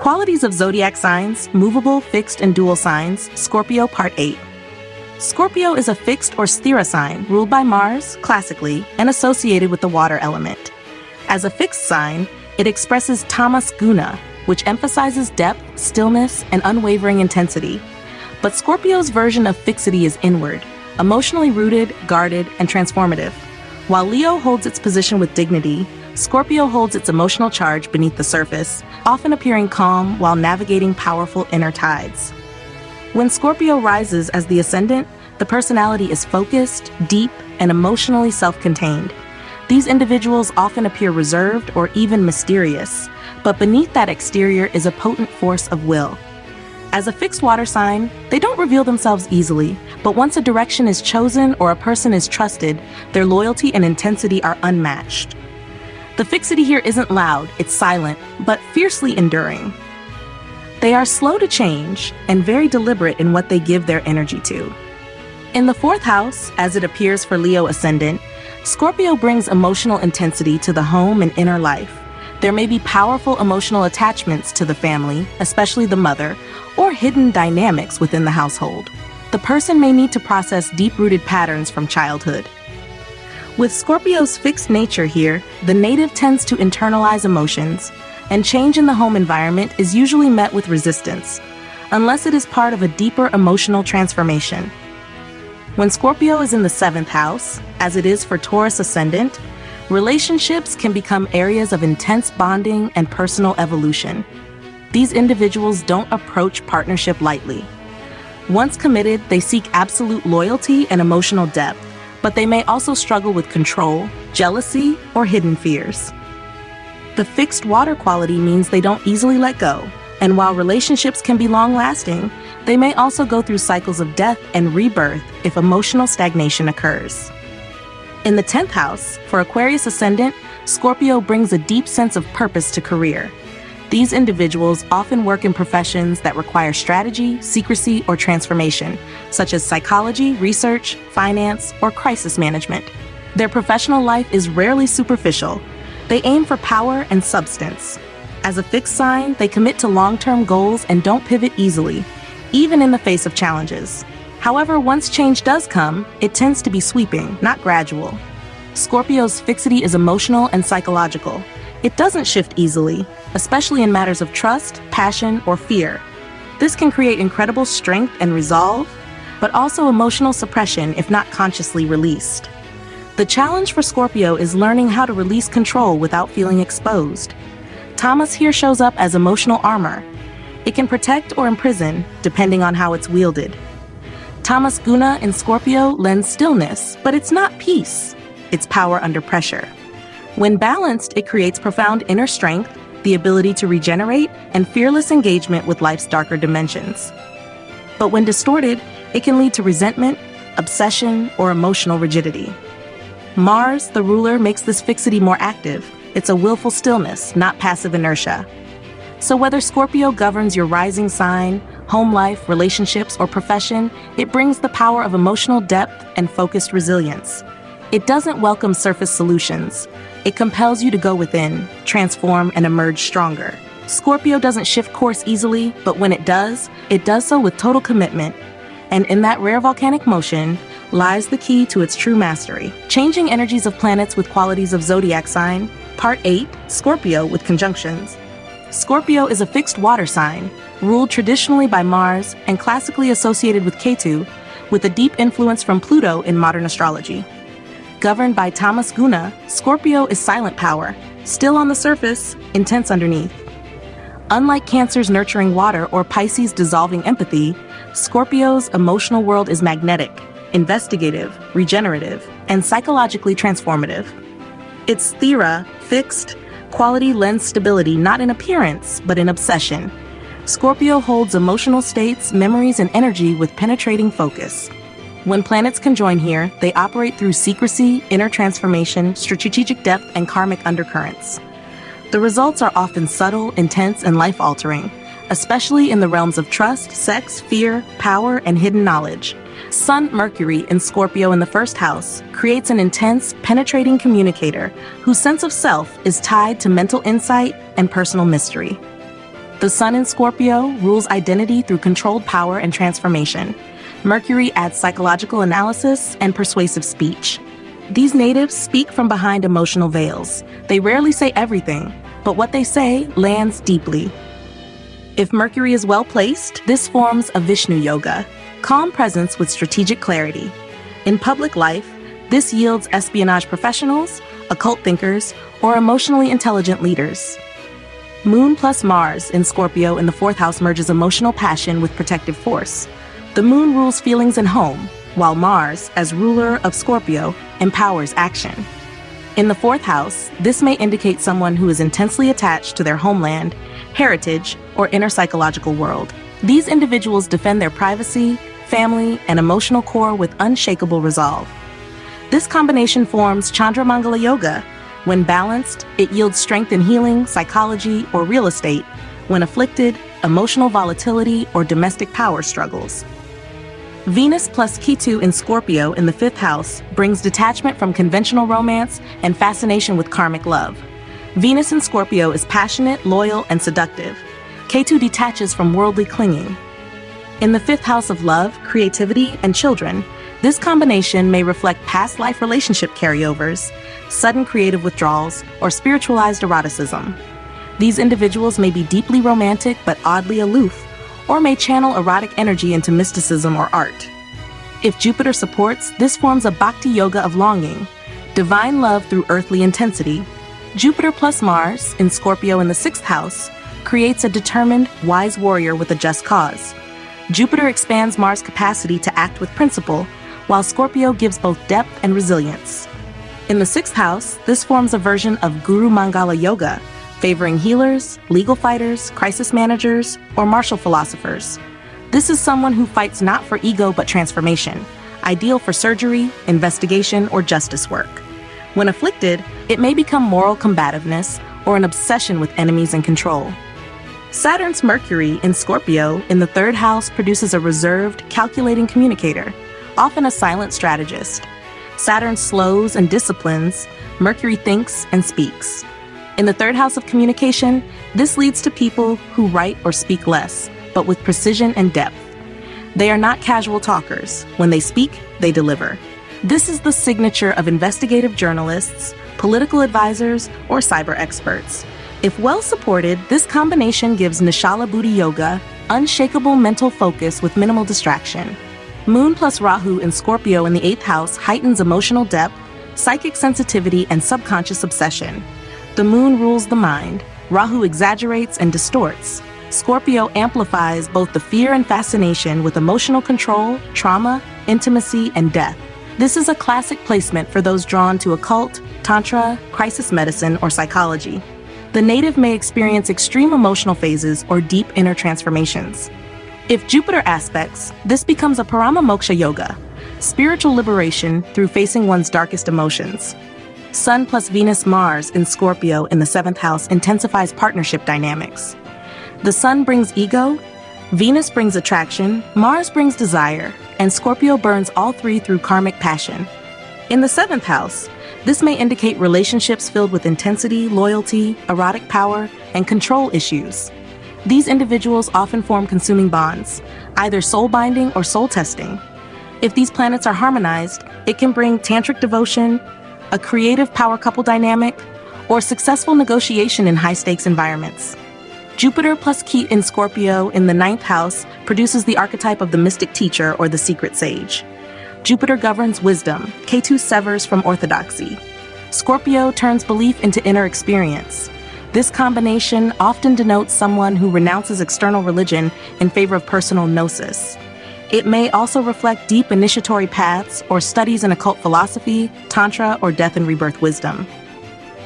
Qualities of zodiac signs, movable, fixed, and dual signs, Scorpio Part 8. Scorpio is a fixed or sthira sign ruled by Mars, classically, and associated with the water element. As a fixed sign, it expresses Tamas Guna, which emphasizes depth, stillness, and unwavering intensity. But Scorpio's version of fixity is inward, emotionally rooted, guarded, and transformative. While Leo holds its position with dignity, Scorpio holds its emotional charge beneath the surface, often appearing calm while navigating powerful inner tides. When Scorpio rises as the Ascendant, the personality is focused, deep, and emotionally self-contained. These individuals often appear reserved or even mysterious, but beneath that exterior is a potent force of will. As a fixed water sign, they don't reveal themselves easily, but once a direction is chosen or a person is trusted, their loyalty and intensity are unmatched. The fixity here isn't loud, it's silent, but fiercely enduring. They are slow to change and very deliberate in what they give their energy to. In the fourth house, as it appears for Leo Ascendant, Scorpio brings emotional intensity to the home and inner life. There may be powerful emotional attachments to the family, especially the mother, or hidden dynamics within the household. The person may need to process deep-rooted patterns from childhood. With Scorpio's fixed nature here, the native tends to internalize emotions, and change in the home environment is usually met with resistance, unless it is part of a deeper emotional transformation. When Scorpio is in the seventh house, as it is for Taurus Ascendant, relationships can become areas of intense bonding and personal evolution. These individuals don't approach partnership lightly. Once committed, they seek absolute loyalty and emotional depth, but they may also struggle with control, jealousy, or hidden fears. The fixed water quality means they don't easily let go, and while relationships can be long-lasting, they may also go through cycles of death and rebirth if emotional stagnation occurs. In the 10th house, for Aquarius Ascendant, Scorpio brings a deep sense of purpose to career. These individuals often work in professions that require strategy, secrecy, or transformation, such as psychology, research, finance, or crisis management. Their professional life is rarely superficial. They aim for power and substance. As a fixed sign, they commit to long-term goals and don't pivot easily, even in the face of challenges. However, once change does come, it tends to be sweeping, not gradual. Scorpio's fixity is emotional and psychological. It doesn't shift easily, especially in matters of trust, passion, or fear. This can create incredible strength and resolve, but also emotional suppression if not consciously released. The challenge for Scorpio is learning how to release control without feeling exposed. Tamas here shows up as emotional armor. It can protect or imprison, depending on how it's wielded. Tamas Guna in Scorpio lends stillness, but it's not peace. It's power under pressure. When balanced, it creates profound inner strength, the ability to regenerate, and fearless engagement with life's darker dimensions. But when distorted, it can lead to resentment, obsession, or emotional rigidity. Mars, the ruler, makes this fixity more active. It's a willful stillness, not passive inertia. So whether Scorpio governs your rising sign, home life, relationships, or profession, it brings the power of emotional depth and focused resilience. It doesn't welcome surface solutions. It compels you to go within, transform, and emerge stronger. Scorpio doesn't shift course easily, but when it does so with total commitment. And in that rare volcanic motion lies the key to its true mastery. Changing energies of planets with qualities of zodiac sign, Part 8, Scorpio with conjunctions. Scorpio is a fixed water sign, ruled traditionally by Mars and classically associated with Ketu, with a deep influence from Pluto in modern astrology. Governed by Tamas Guna, Scorpio is silent power, still on the surface, intense underneath. Unlike Cancer's nurturing water or Pisces' dissolving empathy, Scorpio's emotional world is magnetic, investigative, regenerative, and psychologically transformative. Its sthira, fixed, quality lends stability not in appearance, but in obsession. Scorpio holds emotional states, memories, and energy with penetrating focus. When planets conjoin here, they operate through secrecy, inner transformation, strategic depth, and karmic undercurrents. The results are often subtle, intense, and life-altering, especially in the realms of trust, sex, fear, power, and hidden knowledge. Sun Mercury in Scorpio in the first house creates an intense, penetrating communicator whose sense of self is tied to mental insight and personal mystery. The Sun in Scorpio rules identity through controlled power and transformation. Mercury adds psychological analysis and persuasive speech. These natives speak from behind emotional veils. They rarely say everything, but what they say lands deeply. If Mercury is well placed, this forms a Vishnu yoga, calm presence with strategic clarity. In public life, this yields espionage professionals, occult thinkers, or emotionally intelligent leaders. Moon plus Mars in Scorpio in the fourth house merges emotional passion with protective force. The moon rules feelings and home, while Mars, as ruler of Scorpio, empowers action. In the fourth house, this may indicate someone who is intensely attached to their homeland, heritage, or inner psychological world. These individuals defend their privacy, family, and emotional core with unshakable resolve. This combination forms Chandramangala Yoga. When balanced, it yields strength in healing, psychology, or real estate. When afflicted, emotional volatility or domestic power struggles. Venus plus Ketu in Scorpio in the fifth house brings detachment from conventional romance and fascination with karmic love. Venus in Scorpio is passionate, loyal, and seductive. Ketu detaches from worldly clinging. In the fifth house of love, creativity, and children, this combination may reflect past life relationship carryovers, sudden creative withdrawals, or spiritualized eroticism. These individuals may be deeply romantic but oddly aloof, or may channel erotic energy into mysticism or art. If Jupiter supports, this forms a bhakti yoga of longing, divine love through earthly intensity. Jupiter plus Mars, in Scorpio in the sixth house, creates a determined, wise warrior with a just cause. Jupiter expands Mars' capacity to act with principle, while Scorpio gives both depth and resilience. In the sixth house, this forms a version of Guru Mangala Yoga, favoring healers, legal fighters, crisis managers, or martial philosophers. This is someone who fights not for ego but transformation, ideal for surgery, investigation, or justice work. When afflicted, it may become moral combativeness or an obsession with enemies and control. Saturn's Mercury in Scorpio in the third house produces a reserved, calculating communicator, often a silent strategist. Saturn slows and disciplines, Mercury thinks and speaks. In the third house of communication, this leads to people who write or speak less, but with precision and depth. They are not casual talkers. When they speak, they deliver. This is the signature of investigative journalists, political advisors, or cyber experts. If well supported, this combination gives Nishala Buddhi Yoga, unshakable mental focus with minimal distraction. Moon plus Rahu in Scorpio in the eighth house heightens emotional depth, psychic sensitivity, and subconscious obsession. The moon rules the mind. Rahu exaggerates and distorts. Scorpio amplifies both the fear and fascination with emotional control, trauma, intimacy, and death. This is a classic placement for those drawn to occult, tantra, crisis medicine, or psychology. The native may experience extreme emotional phases or deep inner transformations. If Jupiter aspects, this becomes a Parama Moksha Yoga, spiritual liberation through facing one's darkest emotions. Sun plus Venus Mars in Scorpio in the seventh house intensifies partnership dynamics. The Sun brings ego, Venus brings attraction, Mars brings desire, and Scorpio burns all three through karmic passion. In the seventh house, this may indicate relationships filled with intensity, loyalty, erotic power, and control issues. These individuals often form consuming bonds, either soul-binding or soul-testing. If these planets are harmonized, it can bring tantric devotion, a creative power couple dynamic, or successful negotiation in high-stakes environments. Jupiter plus Ketu in Scorpio in the ninth house produces the archetype of the mystic teacher or the secret sage. Jupiter governs wisdom, Ketu severs from orthodoxy. Scorpio turns belief into inner experience. This combination often denotes someone who renounces external religion in favor of personal gnosis. It may also reflect deep initiatory paths or studies in occult philosophy, tantra, or death and rebirth wisdom.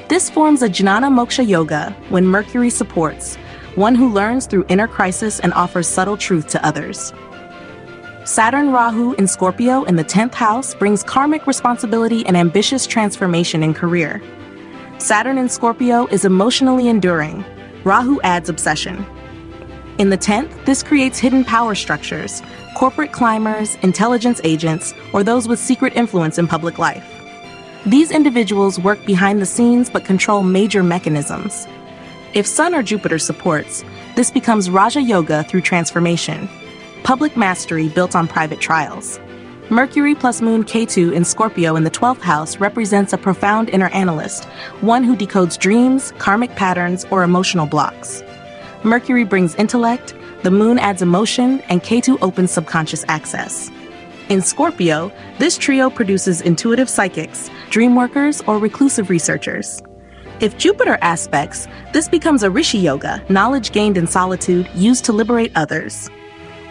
This forms a Jnana Moksha Yoga when Mercury supports, one who learns through inner crisis and offers subtle truth to others. Saturn Rahu in Scorpio in the 10th house brings karmic responsibility and ambitious transformation in career. Saturn in Scorpio is emotionally enduring. Rahu adds obsession. In the 10th, this creates hidden power structures, corporate climbers, intelligence agents, or those with secret influence in public life. These individuals work behind the scenes but control major mechanisms. If Sun or Jupiter supports, this becomes Raja Yoga through transformation, public mastery built on private trials. Mercury plus Moon Ketu in Scorpio in the 12th house represents a profound inner analyst, one who decodes dreams, karmic patterns, or emotional blocks. Mercury brings intellect, the Moon adds emotion, and Ketu opens subconscious access. In Scorpio, this trio produces intuitive psychics, dream workers, or reclusive researchers. If Jupiter aspects, this becomes a Rishi Yoga, knowledge gained in solitude used to liberate others.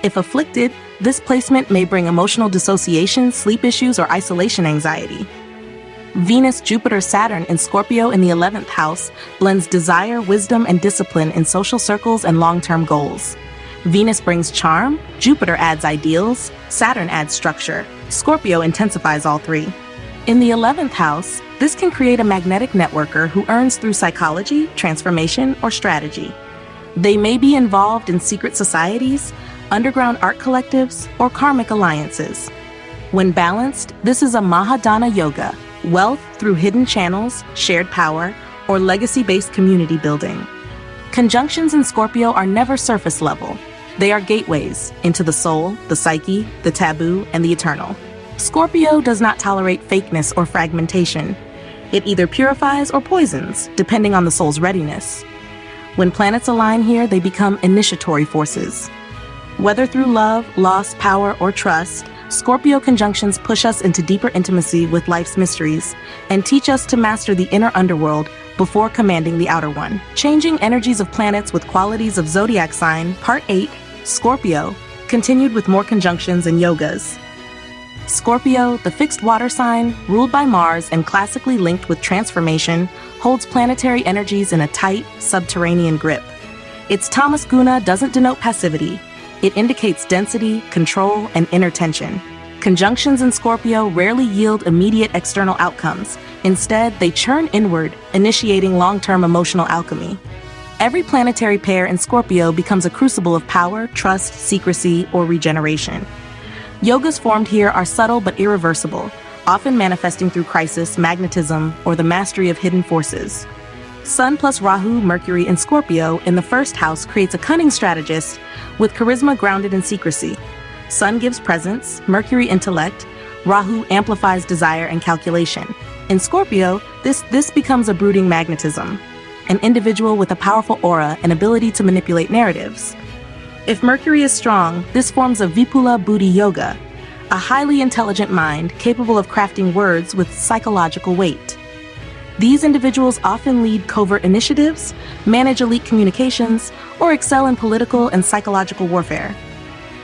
If afflicted, this placement may bring emotional dissociation, sleep issues, or isolation anxiety. Venus, Jupiter, Saturn in Scorpio in the 11th house blends desire, wisdom, and discipline in social circles and long-term goals. Venus brings charm, Jupiter adds ideals, Saturn adds structure. Scorpio intensifies all three. In the 11th house, this can create a magnetic networker who earns through psychology, transformation, or strategy. They may be involved in secret societies, underground art collectives, or karmic alliances. When balanced, this is a Mahadana Yoga, wealth through hidden channels, shared power, or legacy-based community building. Conjunctions in Scorpio are never surface level. They are gateways into the soul, the psyche, the taboo, and the eternal. Scorpio does not tolerate fakeness or fragmentation. It either purifies or poisons, depending on the soul's readiness. When planets align here, they become initiatory forces. Whether through love, loss, power, or trust, Scorpio conjunctions push us into deeper intimacy with life's mysteries and teach us to master the inner underworld before commanding the outer one. Changing energies of planets with qualities of zodiac sign, Part 8, Scorpio, continued with more conjunctions and yogas. Scorpio, the fixed water sign, ruled by Mars and classically linked with transformation, holds planetary energies in a tight, subterranean grip. Its Tamas Guna doesn't denote passivity. It indicates density, control, and inner tension. Conjunctions in Scorpio rarely yield immediate external outcomes. Instead, they churn inward, initiating long-term emotional alchemy. Every planetary pair in Scorpio becomes a crucible of power, trust, secrecy, or regeneration. Yogas formed here are subtle but irreversible, often manifesting through crisis, magnetism, or the mastery of hidden forces. Sun plus Rahu, Mercury in Scorpio in the first house creates a cunning strategist with charisma grounded in secrecy. Sun gives presence, Mercury intellect, Rahu amplifies desire and calculation. In Scorpio, this becomes a brooding magnetism, an individual with a powerful aura and ability to manipulate narratives. If Mercury is strong, this forms a Vipula Buddhi Yoga, a highly intelligent mind capable of crafting words with psychological weight. These individuals often lead covert initiatives, manage elite communications, or excel in political and psychological warfare.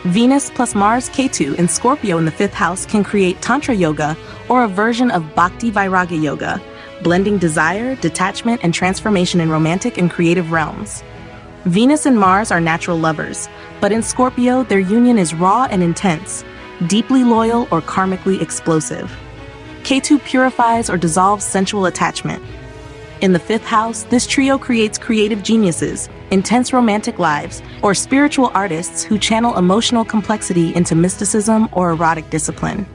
Venus plus Mars Ketu in Scorpio in the 5th house can create Tantra Yoga or a version of Bhakti Vairagya Yoga, blending desire, detachment, and transformation in romantic and creative realms. Venus and Mars are natural lovers, but in Scorpio, their union is raw and intense, deeply loyal or karmically explosive. Ketu purifies or dissolves sensual attachment. In the 5th house, this trio creates creative geniuses, intense romantic lives, or spiritual artists who channel emotional complexity into mysticism or erotic discipline.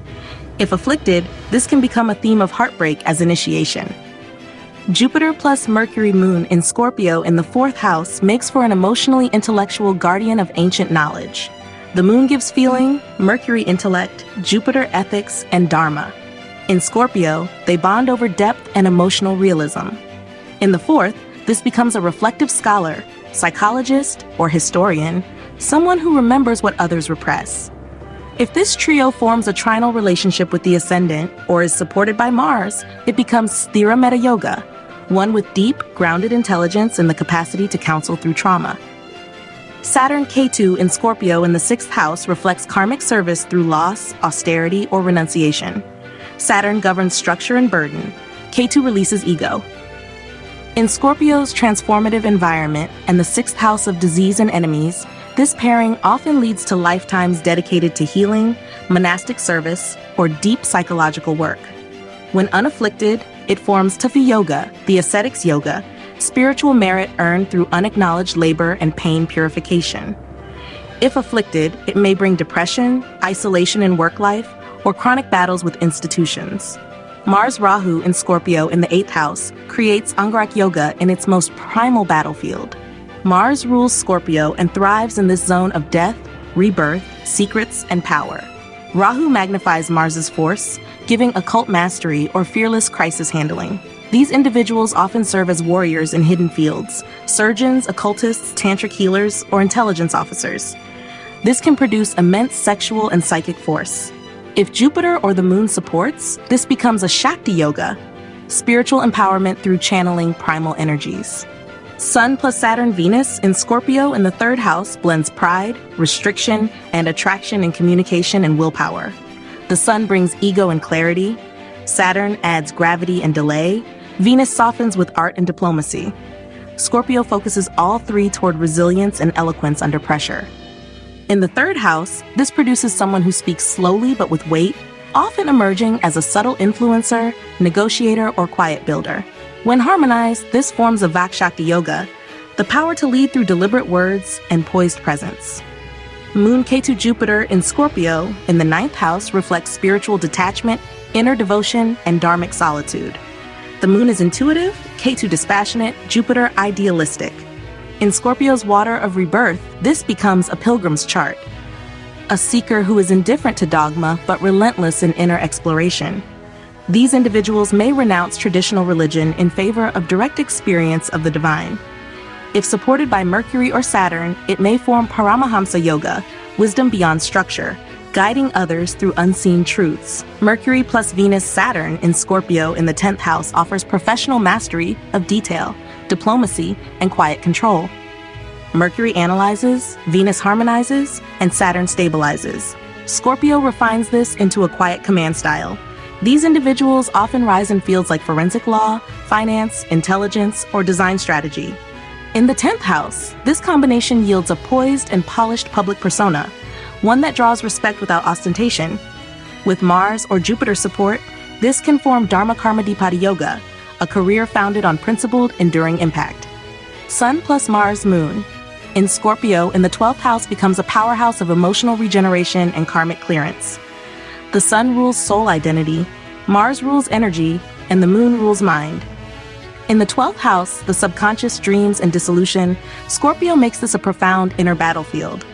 If afflicted, this can become a theme of heartbreak as initiation. Jupiter plus Mercury Moon in Scorpio in the 4th house makes for an emotionally intellectual guardian of ancient knowledge. The Moon gives feeling, Mercury intellect, Jupiter ethics, and dharma. In Scorpio, they bond over depth and emotional realism. In the 4th, this becomes a reflective scholar, psychologist, or historian, someone who remembers what others repress. If this trio forms a trinal relationship with the Ascendant or is supported by Mars, it becomes Sthira Metta Yoga, one with deep, grounded intelligence and the capacity to counsel through trauma. Saturn Ketu in Scorpio in the 6th house reflects karmic service through loss, austerity, or renunciation. Saturn governs structure and burden. Ketu releases ego. In Scorpio's transformative environment and the 6th house of disease and enemies, this pairing often leads to lifetimes dedicated to healing, monastic service, or deep psychological work. When unafflicted, it forms Tafi Yoga, the ascetics yoga, spiritual merit earned through unacknowledged labor and pain purification. If afflicted, it may bring depression, isolation in work life, or chronic battles with institutions. Mars Rahu in Scorpio in the 8th house creates Angarak Yoga in its most primal battlefield. Mars rules Scorpio and thrives in this zone of death, rebirth, secrets, and power. Rahu magnifies Mars's force, giving occult mastery or fearless crisis handling. These individuals often serve as warriors in hidden fields, surgeons, occultists, tantric healers, or intelligence officers. This can produce immense sexual and psychic force. If Jupiter or the moon supports, this becomes a Shakti yoga, spiritual empowerment through channeling primal energies. Sun plus Saturn Venus in Scorpio in the third house blends pride, restriction, and attraction in communication and willpower. The Sun brings ego and clarity. Saturn adds gravity and delay. Venus softens with art and diplomacy. Scorpio focuses all three toward resilience and eloquence under pressure. In the third house, this produces someone who speaks slowly but with weight, often emerging as a subtle influencer, negotiator, or quiet builder. When harmonized, this forms a Vakshakti yoga, the power to lead through deliberate words and poised presence. Moon Ketu Jupiter in Scorpio in the ninth house reflects spiritual detachment, inner devotion, and dharmic solitude. The moon is intuitive, Ketu dispassionate, Jupiter idealistic. In Scorpio's water of rebirth, this becomes a pilgrim's chart, a seeker who is indifferent to dogma but relentless in inner exploration. These individuals may renounce traditional religion in favor of direct experience of the divine. If supported by Mercury or Saturn, it may form Paramahamsa Yoga, wisdom beyond structure, guiding others through unseen truths. Mercury plus Venus-Saturn in Scorpio in the 10th house offers professional mastery of detail, diplomacy, and quiet control. Mercury analyzes, Venus harmonizes, and Saturn stabilizes. Scorpio refines this into a quiet command style. These individuals often rise in fields like forensic law, finance, intelligence, or design strategy. In the 10th house, this combination yields a poised and polished public persona, one that draws respect without ostentation. With Mars or Jupiter support, this can form Dharma Karma Dipati Yoga, a career founded on principled, enduring impact. Sun plus Mars Moon in Scorpio in the 12th house becomes a powerhouse of emotional regeneration and karmic clearance. The Sun rules soul identity, Mars rules energy, and the Moon rules mind. In the 12th house, the subconscious, dreams, and dissolution, Scorpio makes this a profound inner battlefield.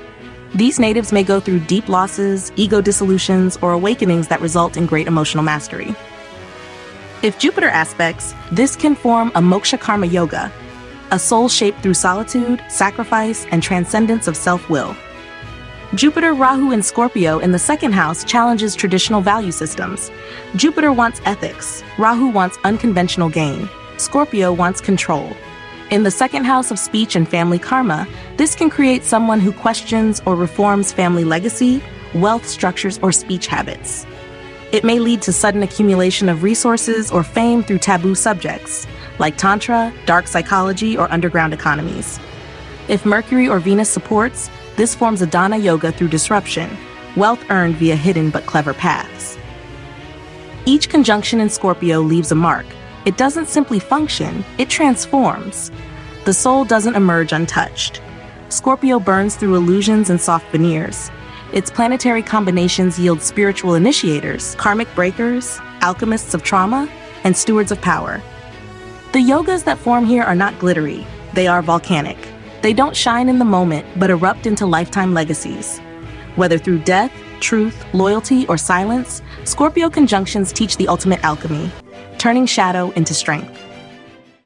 These natives may go through deep losses, ego dissolutions, or awakenings that result in great emotional mastery. If Jupiter aspects, this can form a moksha karma yoga, a soul shaped through solitude, sacrifice, and transcendence of self-will. Jupiter Rahu in Scorpio in the second house challenges traditional value systems. Jupiter wants ethics, Rahu wants unconventional gain, Scorpio wants control. In the second house of speech and family karma, this can create someone who questions or reforms family legacy, wealth structures, or speech habits. It may lead to sudden accumulation of resources or fame through taboo subjects, like Tantra, dark psychology, or underground economies. If Mercury or Venus supports, this forms a Dana Yoga through disruption, wealth earned via hidden but clever paths. Each conjunction in Scorpio leaves a mark. It doesn't simply function, it transforms. The soul doesn't emerge untouched. Scorpio burns through illusions and soft veneers. Its planetary combinations yield spiritual initiators, karmic breakers, alchemists of trauma, and stewards of power. The yogas that form here are not glittery, they are volcanic. They don't shine in the moment, but erupt into lifetime legacies. Whether through death, truth, loyalty, or silence, Scorpio conjunctions teach the ultimate alchemy, turning shadow into strength.